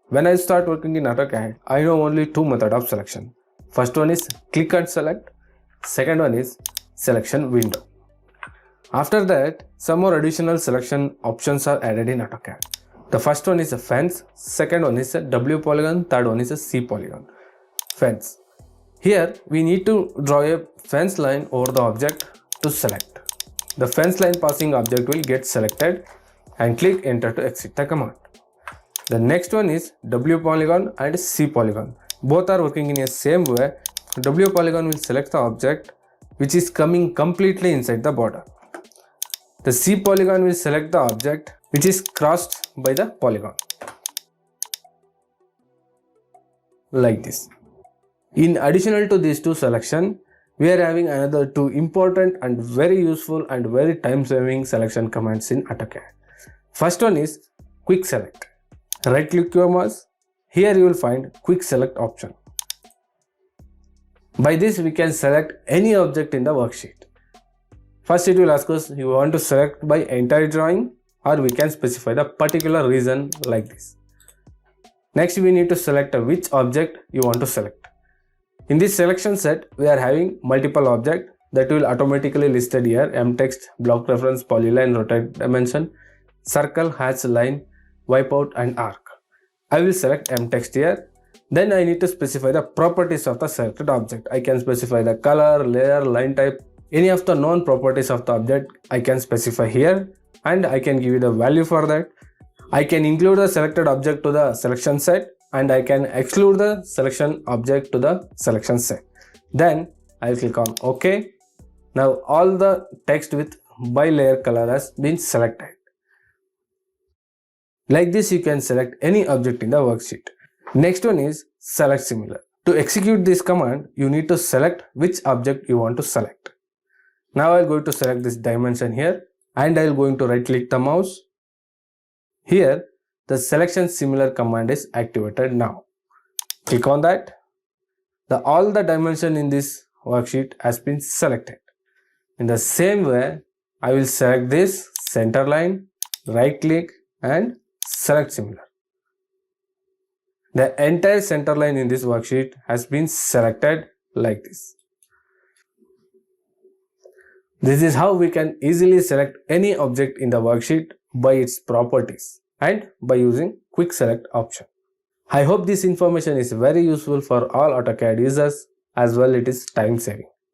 When I start working in AutoCAD, I know only two methods of selection. First one is click and select. Second one is selection window. After that, some more additional selection options are added in AutoCAD. The first one is a fence, second one is a W polygon, third one is a C polygon. Fence. Here we need to draw a fence line over the object to select. The fence line passing object will get selected and click enter to exit the command. The next one is W polygon and C polygon. Both are working in a same way. W polygon will select the object which is coming completely inside the border. The C polygon will select the object which is crossed by the polygon. Like this. In addition to these two selections, we are having another two important and very useful and very time saving selection commands in AutoCAD. First one is quick select. Right click your mouse. Here you will find quick select option. By this we can select any object in the worksheet. First it will ask us you want to select by entire drawing or we can specify the particular region like this. Next we need to select which object you want to select. In this selection set, we are having multiple objects that will automatically listed here: mtext, block reference, polyline, rotate dimension, circle, hatch, line, wipeout and arc. I will select mtext here. Then I need to specify the properties of the selected object. I can specify the color, layer, line type, any of the known properties of the object I can specify here and I can give you the value for that. I can include the selected object to the selection set and I can exclude the selection object to the selection set. Then I will click on OK. Now all the text with by layer color has been selected. Like this you can select any object in the worksheet. Next one is select similar. To execute this command, you need to select which object you want to select. Now I am going to select this dimension here and I am going to right click the mouse. Here the selection similar command is activated now. Click on that. All the dimension in this worksheet has been selected. In the same way, I will select this center line, right click and select similar. The entire center line in this worksheet has been selected like this. This is how we can easily select any object in the worksheet by its properties and by using quick select option. I hope this information is very useful for all AutoCAD users, as well it is time saving.